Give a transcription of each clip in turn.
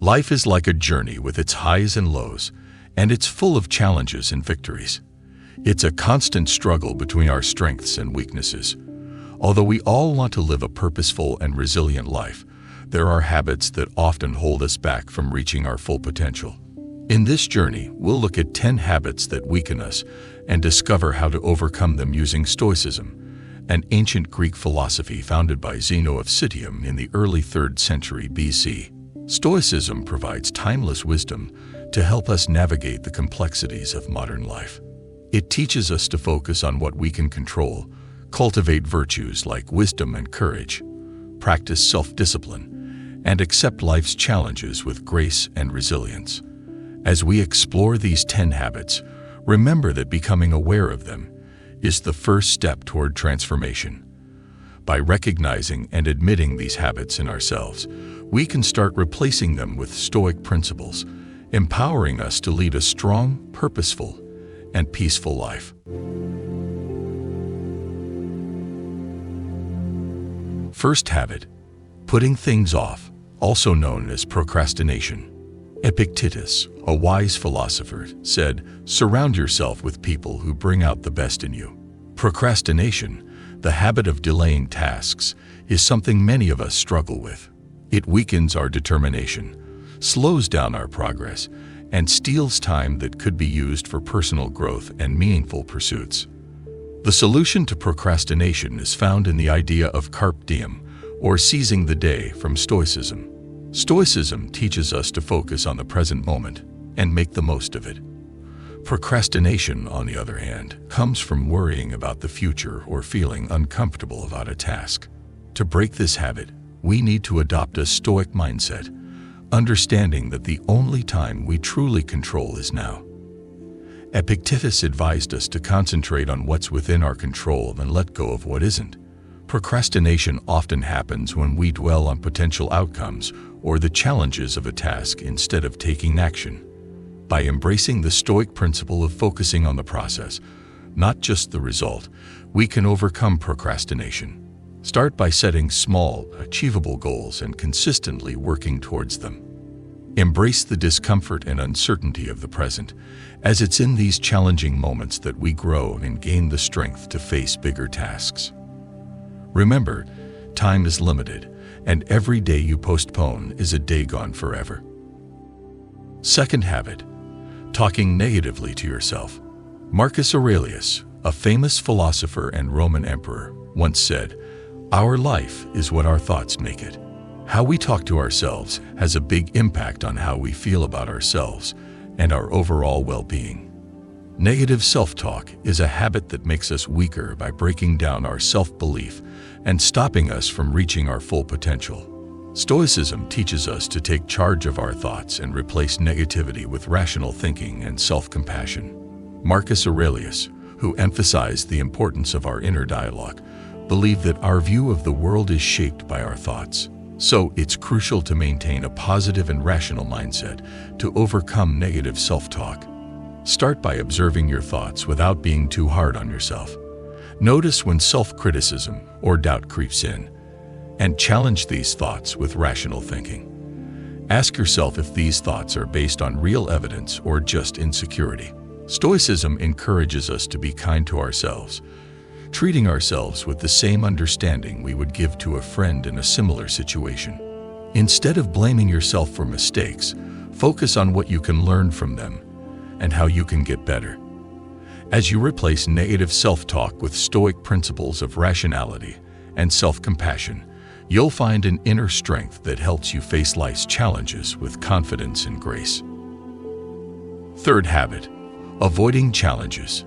Life is like a journey with its highs and lows, and it's full of challenges and victories. It's a constant struggle between our strengths and weaknesses. Although we all want to live a purposeful and resilient life, there are habits that often hold us back from reaching our full potential. In this journey, we'll look at 10 habits that weaken us and discover how to overcome them using Stoicism, an ancient Greek philosophy founded by Zeno of Citium in the early 3rd century BC. Stoicism provides timeless wisdom to help us navigate the complexities of modern life. It teaches us to focus on what we can control, cultivate virtues like wisdom and courage, practice self-discipline, and accept life's challenges with grace and resilience. As we explore these 10 habits, remember that becoming aware of them is the first step toward transformation. By recognizing and admitting these habits in ourselves, we can start replacing them with Stoic principles, empowering us to lead a strong, purposeful, and peaceful life. First habit: putting things off, also known as procrastination. Epictetus, a wise philosopher, said, "Surround yourself with people who bring out the best in you." Procrastination, the habit of delaying tasks, is something many of us struggle with. It weakens our determination, slows down our progress, and steals time that could be used for personal growth and meaningful pursuits. The solution to procrastination is found in the idea of carpe diem, or seizing the day, from Stoicism. Stoicism teaches us to focus on the present moment and make the most of it. Procrastination, on the other hand, comes from worrying about the future or feeling uncomfortable about a task. To break this habit, we need to adopt a Stoic mindset, understanding that the only time we truly control is now. Epictetus advised us to concentrate on what's within our control and let go of what isn't. Procrastination often happens when we dwell on potential outcomes or the challenges of a task instead of taking action. By embracing the Stoic principle of focusing on the process, not just the result, we can overcome procrastination. Start by setting small, achievable goals and consistently working towards them. Embrace the discomfort and uncertainty of the present, as it's in these challenging moments that we grow and gain the strength to face bigger tasks. Remember, time is limited, and every day you postpone is a day gone forever. Second habit: talking negatively to yourself. Marcus Aurelius, a famous philosopher and Roman emperor, once said, "Our life is what our thoughts make it." How we talk to ourselves has a big impact on how we feel about ourselves and our overall well-being. Negative self-talk is a habit that makes us weaker by breaking down our self-belief and stopping us from reaching our full potential. Stoicism teaches us to take charge of our thoughts and replace negativity with rational thinking and self-compassion. Marcus Aurelius, who emphasized the importance of our inner dialogue, believed that our view of the world is shaped by our thoughts. So it's crucial to maintain a positive and rational mindset to overcome negative self-talk. Start by observing your thoughts without being too hard on yourself. Notice when self-criticism or doubt creeps in, and challenge these thoughts with rational thinking. Ask yourself if these thoughts are based on real evidence or just insecurity. Stoicism encourages us to be kind to ourselves, treating ourselves with the same understanding we would give to a friend in a similar situation. Instead of blaming yourself for mistakes, focus on what you can learn from them and how you can get better. As you replace negative self-talk with Stoic principles of rationality and self-compassion, you'll find an inner strength that helps you face life's challenges with confidence and grace. Third habit: avoiding challenges.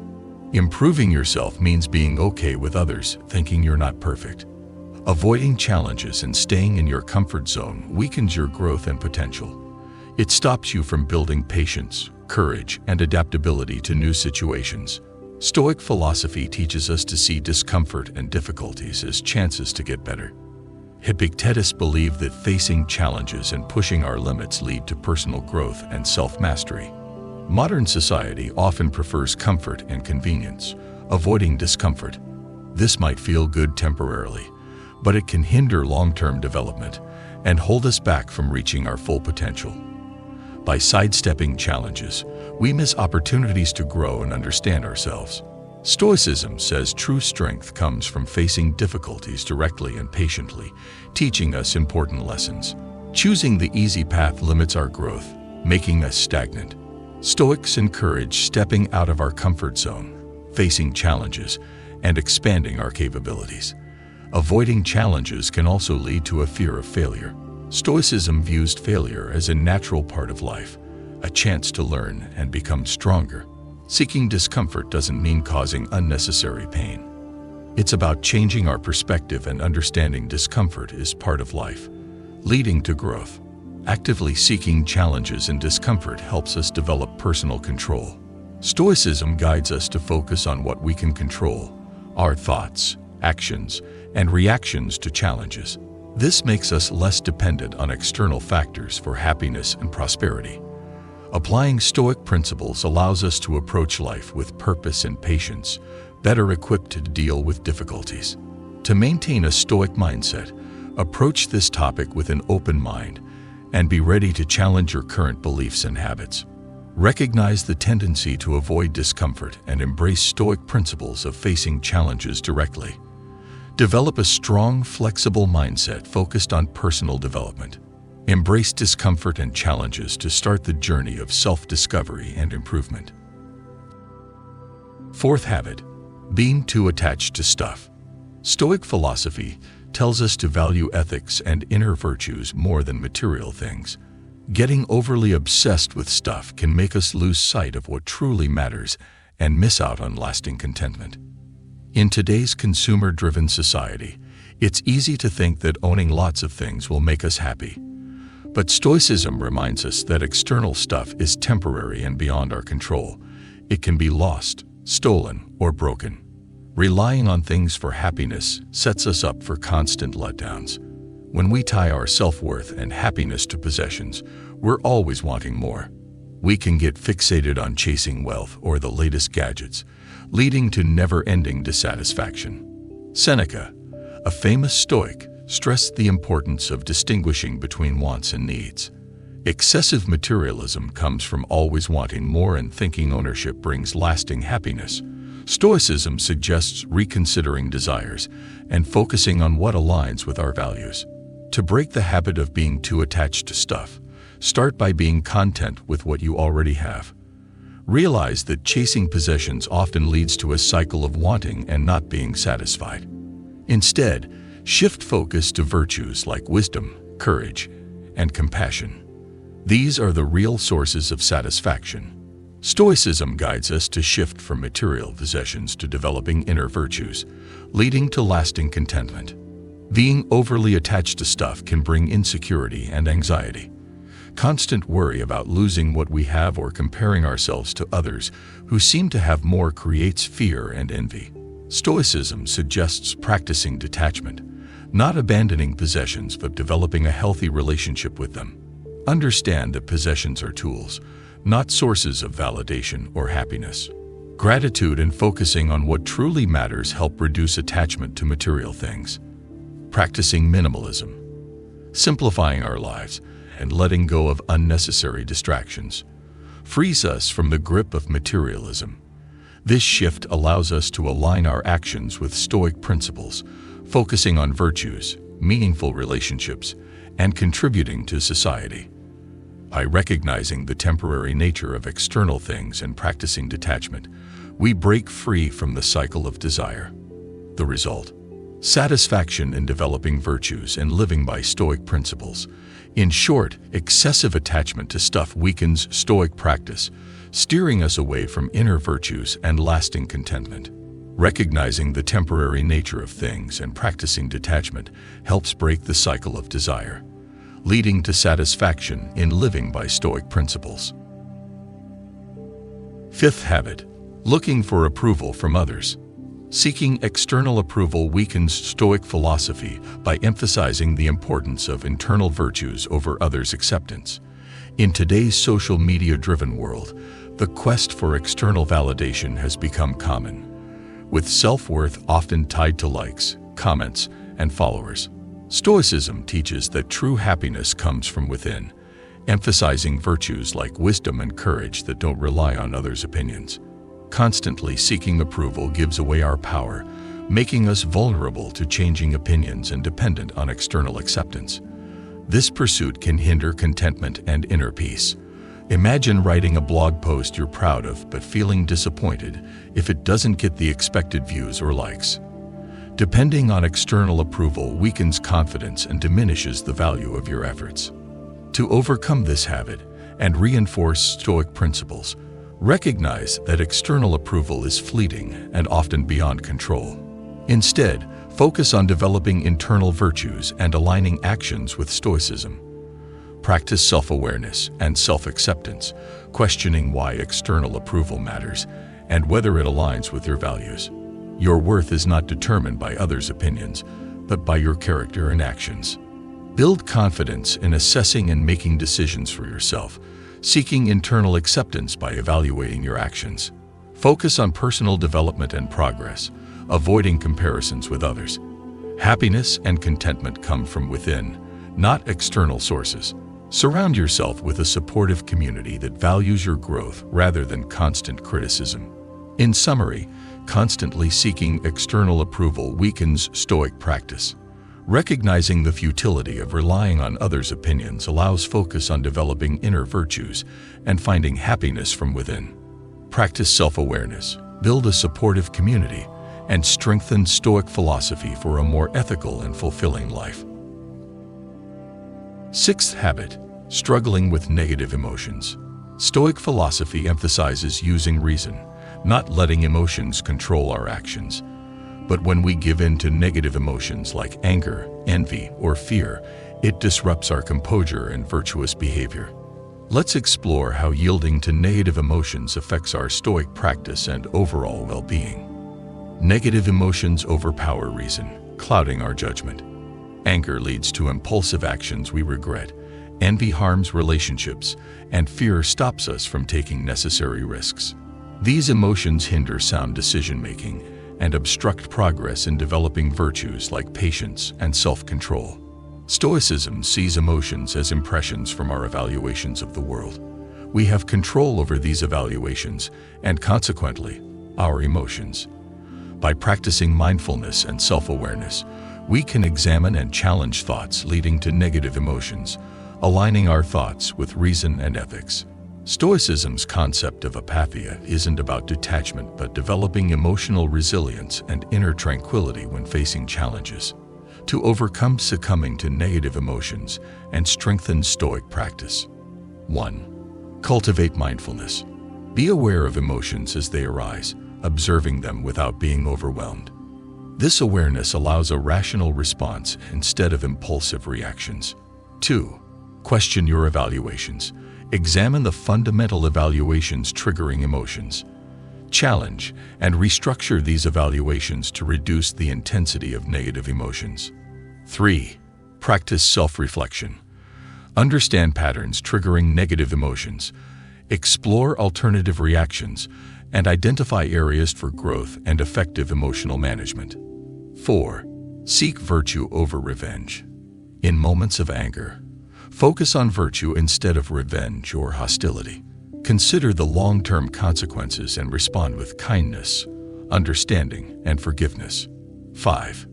Improving yourself means being okay with others thinking you're not perfect. Avoiding challenges and staying in your comfort zone weakens your growth and potential. It stops you from building patience, courage, and adaptability to new situations. Stoic philosophy teaches us to see discomfort and difficulties as chances to get better. Epictetus believed that facing challenges and pushing our limits lead to personal growth and self-mastery. Modern society often prefers comfort and convenience, avoiding discomfort. This might feel good temporarily, but it can hinder long-term development and hold us back from reaching our full potential. By sidestepping challenges, we miss opportunities to grow and understand ourselves. Stoicism says true strength comes from facing difficulties directly and patiently, teaching us important lessons. Choosing the easy path limits our growth, making us stagnant. Stoics encourage stepping out of our comfort zone, facing challenges, and expanding our capabilities. Avoiding challenges can also lead to a fear of failure. Stoicism views failure as a natural part of life, a chance to learn and become stronger. Seeking discomfort doesn't mean causing unnecessary pain. It's about changing our perspective and understanding discomfort is part of life, leading to growth. Actively seeking challenges and discomfort helps us develop personal control. Stoicism guides us to focus on what we can control, our thoughts, actions, and reactions to challenges. This makes us less dependent on external factors for happiness and prosperity. Applying Stoic principles allows us to approach life with purpose and patience, better equipped to deal with difficulties. To maintain a Stoic mindset, approach this topic with an open mind and be ready to challenge your current beliefs and habits. Recognize the tendency to avoid discomfort and embrace Stoic principles of facing challenges directly. Develop a strong, flexible mindset focused on personal development. Embrace discomfort and challenges to start the journey of self-discovery and improvement. Fourth habit, being too attached to stuff. Stoic philosophy tells us to value ethics and inner virtues more than material things. Getting overly obsessed with stuff can make us lose sight of what truly matters and miss out on lasting contentment. In today's consumer-driven society, it's easy to think that owning lots of things will make us happy. But Stoicism reminds us that external stuff is temporary and beyond our control. It can be lost, stolen, or broken. Relying on things for happiness sets us up for constant letdowns. When we tie our self-worth and happiness to possessions, we're always wanting more. We can get fixated on chasing wealth or the latest gadgets, leading to never-ending dissatisfaction. Seneca, a famous Stoic, stressed the importance of distinguishing between wants and needs. Excessive materialism comes from always wanting more and thinking ownership brings lasting happiness. Stoicism suggests reconsidering desires and focusing on what aligns with our values. To break the habit of being too attached to stuff, start by being content with what you already have. Realize that chasing possessions often leads to a cycle of wanting and not being satisfied. Instead, shift focus to virtues like wisdom, courage, and compassion. These are the real sources of satisfaction. Stoicism guides us to shift from material possessions to developing inner virtues, leading to lasting contentment. Being overly attached to stuff can bring insecurity and anxiety. Constant worry about losing what we have or comparing ourselves to others who seem to have more creates fear and envy. Stoicism suggests practicing detachment, not abandoning possessions but developing a healthy relationship with them. Understand that possessions are tools, not sources of validation or happiness. Gratitude and focusing on what truly matters help reduce attachment to material things. Practicing minimalism, simplifying our lives, and letting go of unnecessary distractions frees us from the grip of materialism. This shift allows us to align our actions with Stoic principles, focusing on virtues, meaningful relationships, and contributing to society. By recognizing the temporary nature of external things and practicing detachment, we break free from the cycle of desire. The result: satisfaction in developing virtues and living by Stoic principles. In short, excessive attachment to stuff weakens Stoic practice, steering us away from inner virtues and lasting contentment. Recognizing the temporary nature of things and practicing detachment helps break the cycle of desire, leading to satisfaction in living by Stoic principles. Fifth habit, looking for approval from others. Seeking external approval weakens Stoic philosophy by emphasizing the importance of internal virtues over others' acceptance. In today's social media-driven world, the quest for external validation has become common, with self-worth often tied to likes, comments, and followers. Stoicism teaches that true happiness comes from within, emphasizing virtues like wisdom and courage that don't rely on others' opinions. Constantly seeking approval gives away our power, making us vulnerable to changing opinions and dependent on external acceptance. This pursuit can hinder contentment and inner peace. Imagine writing a blog post you're proud of but feeling disappointed if it doesn't get the expected views or likes. Depending on external approval weakens confidence and diminishes the value of your efforts. To overcome this habit and reinforce Stoic principles, recognize that external approval is fleeting and often beyond control. Instead, focus on developing internal virtues and aligning actions with Stoicism. Practice self-awareness and self-acceptance, questioning why external approval matters and whether it aligns with your values. Your worth is not determined by others' opinions, but by your character and actions. Build confidence in assessing and making decisions for yourself, seeking internal acceptance by evaluating your actions. Focus on personal development and progress, avoiding comparisons with others. Happiness and contentment come from within, not external sources. Surround yourself with a supportive community that values your growth rather than constant criticism. In summary, constantly seeking external approval weakens Stoic practice. Recognizing the futility of relying on others' opinions allows focus on developing inner virtues and finding happiness from within. Practice self-awareness, build a supportive community, and strengthen Stoic philosophy for a more ethical and fulfilling life. Sixth habit, struggling with negative emotions. Stoic philosophy emphasizes using reason, not letting emotions control our actions. But when we give in to negative emotions like anger, envy, or fear, it disrupts our composure and virtuous behavior. Let's explore how yielding to negative emotions affects our Stoic practice and overall well-being. Negative emotions overpower reason, clouding our judgment. Anger leads to impulsive actions we regret, envy harms relationships, and fear stops us from taking necessary risks. These emotions hinder sound decision-making and obstruct progress in developing virtues like patience and self-control. Stoicism sees emotions as impressions from our evaluations of the world. We have control over these evaluations and, consequently, our emotions. By practicing mindfulness and self-awareness, we can examine and challenge thoughts leading to negative emotions, aligning our thoughts with reason and ethics. Stoicism's concept of apatheia isn't about detachment but developing emotional resilience and inner tranquility when facing challenges. To overcome succumbing to negative emotions and strengthen Stoic practice. 1. Cultivate mindfulness. Be aware of emotions as they arise, observing them without being overwhelmed. This awareness allows a rational response instead of impulsive reactions. 2. Question your evaluations. Examine the fundamental evaluations triggering emotions. Challenge and restructure these evaluations to reduce the intensity of negative emotions. 3. Practice self-reflection. Understand patterns triggering negative emotions. Explore alternative reactions and identify areas for growth and effective emotional management. 4. Seek virtue over revenge. In moments of anger, focus on virtue instead of revenge or hostility. Consider the long-term consequences and respond with kindness, understanding, and forgiveness. 5.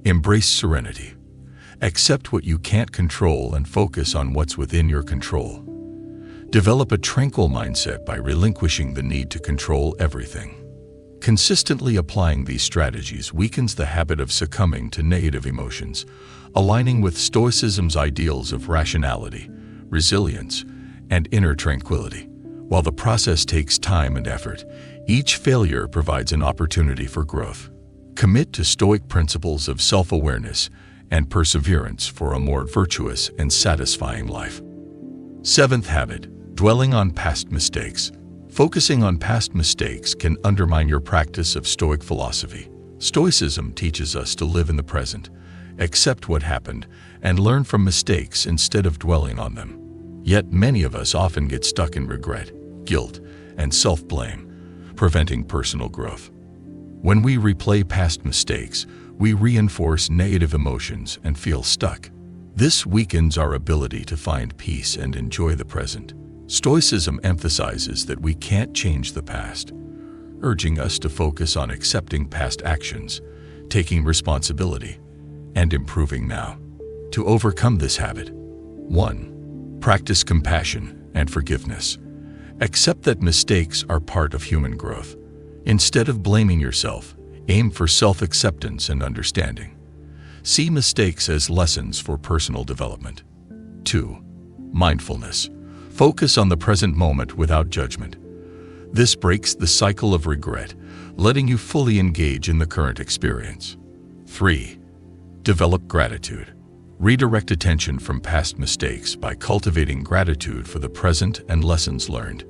Embrace serenity. Accept what you can't control and focus on what's within your control. Develop a tranquil mindset by relinquishing the need to control everything. Consistently applying these strategies weakens the habit of succumbing to negative emotions, aligning with Stoicism's ideals of rationality, resilience, and inner tranquility. While the process takes time and effort, each failure provides an opportunity for growth. Commit to Stoic principles of self-awareness and perseverance for a more virtuous and satisfying life. 7th habit, dwelling on past mistakes. Focusing on past mistakes can undermine your practice of Stoic philosophy. Stoicism teaches us to live in the present, accept what happened, and learn from mistakes instead of dwelling on them. Yet many of us often get stuck in regret, guilt, and self-blame, preventing personal growth. When we replay past mistakes, we reinforce negative emotions and feel stuck. This weakens our ability to find peace and enjoy the present. Stoicism emphasizes that we can't change the past, urging us to focus on accepting past actions, taking responsibility, and improving now. To overcome this habit, 1. Practice compassion and forgiveness. Accept that mistakes are part of human growth. Instead of blaming yourself, aim for self-acceptance and understanding. See mistakes as lessons for personal development. 2. Mindfulness. Focus on the present moment without judgment. This breaks the cycle of regret, letting you fully engage in the current experience. 3. Develop gratitude. Redirect attention from past mistakes by cultivating gratitude for the present and lessons learned.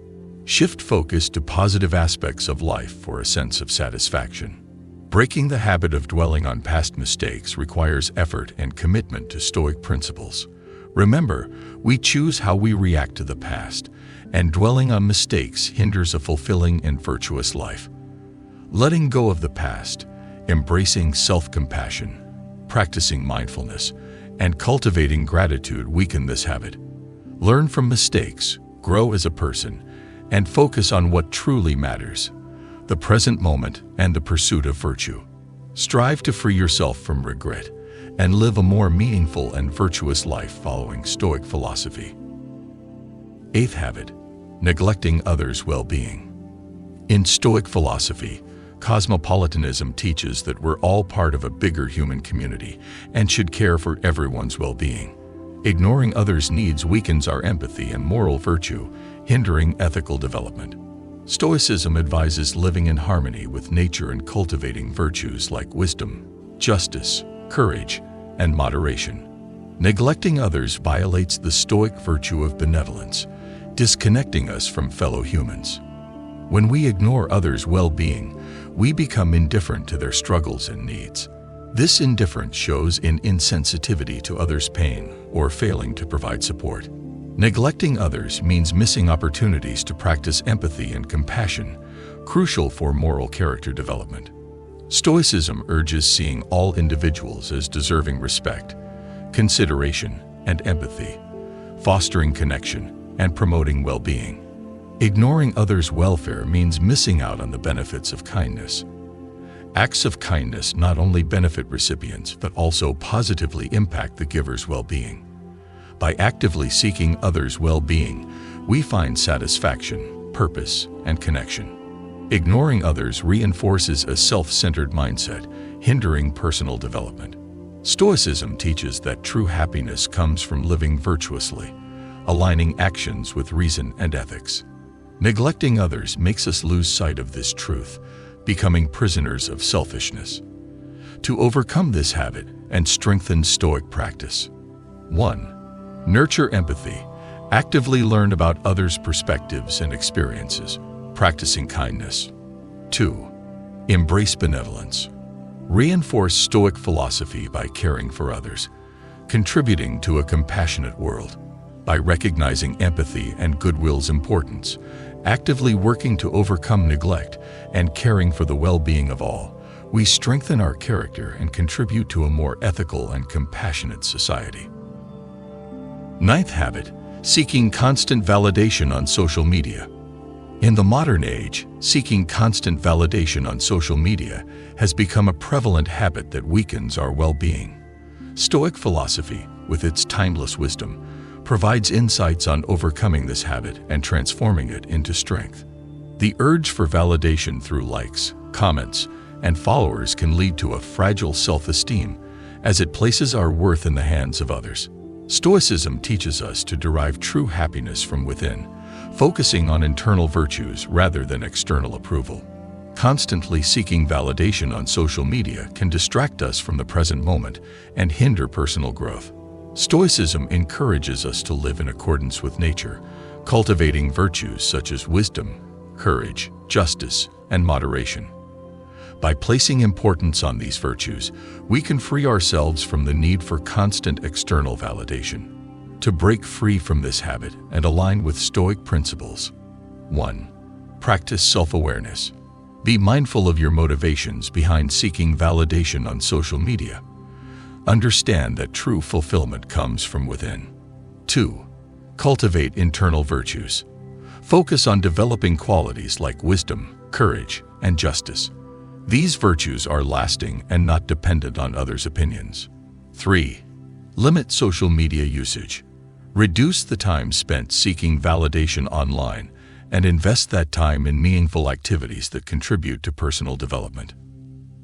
Shift focus to positive aspects of life for a sense of satisfaction. Breaking the habit of dwelling on past mistakes requires effort and commitment to Stoic principles. Remember, we choose how we react to the past, and dwelling on mistakes hinders a fulfilling and virtuous life. Letting go of the past, embracing self-compassion, practicing mindfulness, and cultivating gratitude weaken this habit. Learn from mistakes, grow as a person, and focus on what truly matters: the present moment and the pursuit of virtue. Strive to free yourself from regret and live a more meaningful and virtuous life following Stoic philosophy. 8th habit, neglecting others' well-being. In Stoic philosophy, cosmopolitanism teaches that we're all part of a bigger human community and should care for everyone's well-being. Ignoring others' needs weakens our empathy and moral virtue, hindering ethical development. Stoicism advises living in harmony with nature and cultivating virtues like wisdom, justice, courage, and moderation. Neglecting others violates the Stoic virtue of benevolence, disconnecting us from fellow humans. When we ignore others' well-being, we become indifferent to their struggles and needs. This indifference shows in insensitivity to others' pain or failing to provide support. Neglecting others means missing opportunities to practice empathy and compassion, crucial for moral character development. Stoicism urges seeing all individuals as deserving respect, consideration, and empathy, fostering connection and promoting well-being. Ignoring others' welfare means missing out on the benefits of kindness. Acts of kindness not only benefit recipients but also positively impact the giver's well-being. By actively seeking others' well-being, we find satisfaction, purpose, and connection. Ignoring others reinforces a self-centered mindset, hindering personal development. Stoicism teaches that true happiness comes from living virtuously, aligning actions with reason and ethics. Neglecting others makes us lose sight of this truth, becoming prisoners of selfishness. To overcome this habit and strengthen Stoic practice: 1. Nurture empathy. Actively learn about others' perspectives and experiences, practicing kindness. 2. Embrace benevolence. Reinforce Stoic philosophy by caring for others, contributing to a compassionate world. By recognizing empathy and goodwill's importance, actively working to overcome neglect, and caring for the well-being of all, we strengthen our character and contribute to a more ethical and compassionate society. 9th habit, seeking constant validation on social media. In the modern age, seeking constant validation on social media has become a prevalent habit that weakens our well-being. Stoic philosophy, with its timeless wisdom, provides insights on overcoming this habit and transforming it into strength. The urge for validation through likes, comments, and followers can lead to a fragile self-esteem, as it places our worth in the hands of others. Stoicism teaches us to derive true happiness from within, focusing on internal virtues rather than external approval. Constantly seeking validation on social media can distract us from the present moment and hinder personal growth. Stoicism encourages us to live in accordance with nature, cultivating virtues such as wisdom, courage, justice, and moderation. By placing importance on these virtues, we can free ourselves from the need for constant external validation. To break free from this habit and align with Stoic principles: 1. Practice self-awareness. Be mindful of your motivations behind seeking validation on social media. Understand that true fulfillment comes from within. 2. Cultivate internal virtues. Focus on developing qualities like wisdom, courage, and justice. These virtues are lasting and not dependent on others' opinions. 3. Limit social media usage. Reduce the time spent seeking validation online and invest that time in meaningful activities that contribute to personal development.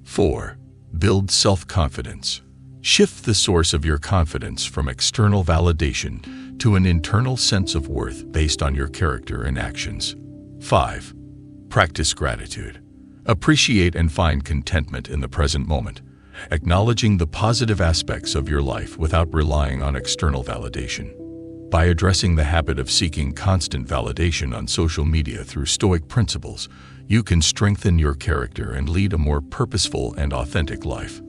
4. Build self-confidence. Shift the source of your confidence from external validation to an internal sense of worth based on your character and actions. 5. Practice gratitude. Appreciate and find contentment in the present moment, acknowledging the positive aspects of your life without relying on external validation. By addressing the habit of seeking constant validation on social media through Stoic principles, you can strengthen your character and lead a more purposeful and authentic life.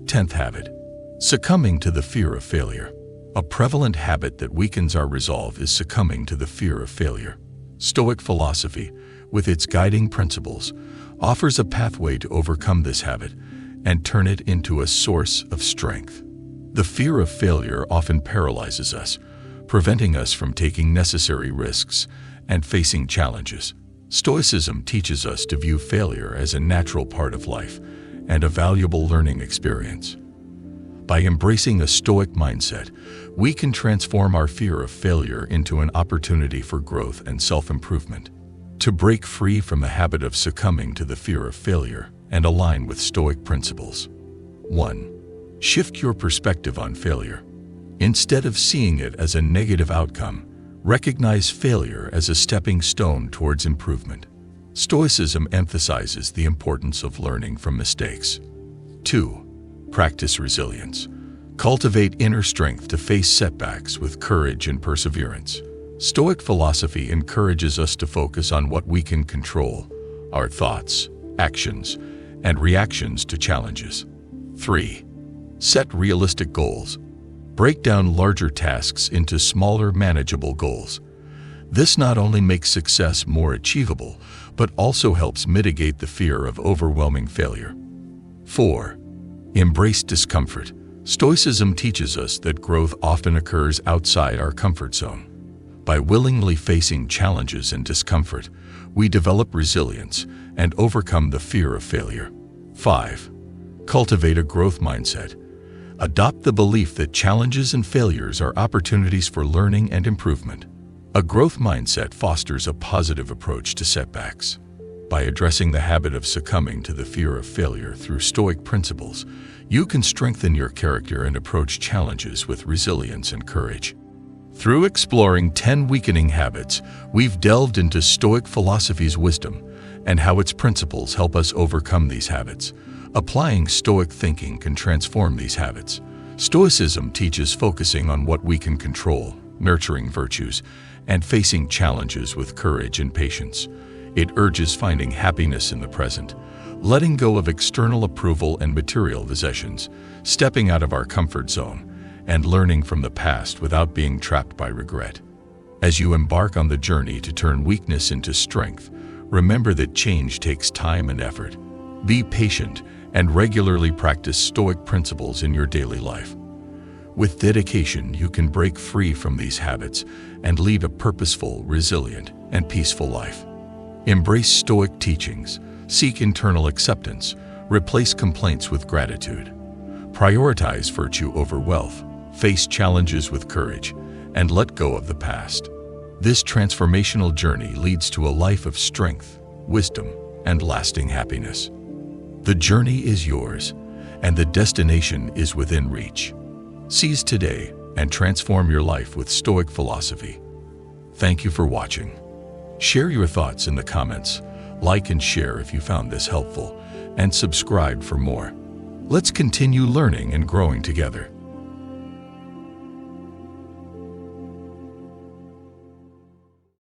10th habit. Succumbing to the fear of failure. A prevalent habit that weakens our resolve is succumbing to the fear of failure. Stoic philosophy, with its guiding principles, offers a pathway to overcome this habit and turn it into a source of strength. The fear of failure often paralyzes us, preventing us from taking necessary risks and facing challenges. Stoicism teaches us to view failure as a natural part of life and a valuable learning experience. By embracing a Stoic mindset, we can transform our fear of failure into an opportunity for growth and self-improvement. To break free from the habit of succumbing to the fear of failure and align with Stoic principles. 1. Shift your perspective on failure. Instead of seeing it as a negative outcome, recognize failure as a stepping stone towards improvement. Stoicism emphasizes the importance of learning from mistakes. 2. Practice resilience. Cultivate inner strength to face setbacks with courage and perseverance. Stoic philosophy encourages us to focus on what we can control, our thoughts, actions, and reactions to challenges. 3. Set realistic goals. Break down larger tasks into smaller, manageable goals. This not only makes success more achievable, but also helps mitigate the fear of overwhelming failure. 4. Embrace discomfort. Stoicism teaches us that growth often occurs outside our comfort zone. By willingly facing challenges and discomfort, we develop resilience and overcome the fear of failure. 5. Cultivate a growth mindset. Adopt the belief that challenges and failures are opportunities for learning and improvement. A growth mindset fosters a positive approach to setbacks. By addressing the habit of succumbing to the fear of failure through Stoic principles, you can strengthen your character and approach challenges with resilience and courage. Through exploring 10 weakening habits, we've delved into Stoic philosophy's wisdom and how its principles help us overcome these habits. Applying Stoic thinking can transform these habits. Stoicism teaches focusing on what we can control, nurturing virtues, and facing challenges with courage and patience. It urges finding happiness in the present, letting go of external approval and material possessions, stepping out of our comfort zone, and learning from the past without being trapped by regret. As you embark on the journey to turn weakness into strength, remember that change takes time and effort. Be patient and regularly practice Stoic principles in your daily life. With dedication, you can break free from these habits and lead a purposeful, resilient, and peaceful life. Embrace Stoic teachings, seek internal acceptance, replace complaints with gratitude. Prioritize virtue over wealth, face challenges with courage, and let go of the past. This transformational journey leads to a life of strength, wisdom, and lasting happiness. The journey is yours, and the destination is within reach. Seize today and transform your life with Stoic philosophy. Thank you for watching. Share your thoughts in the comments, like and share if you found this helpful, and subscribe for more. Let's continue learning and growing together.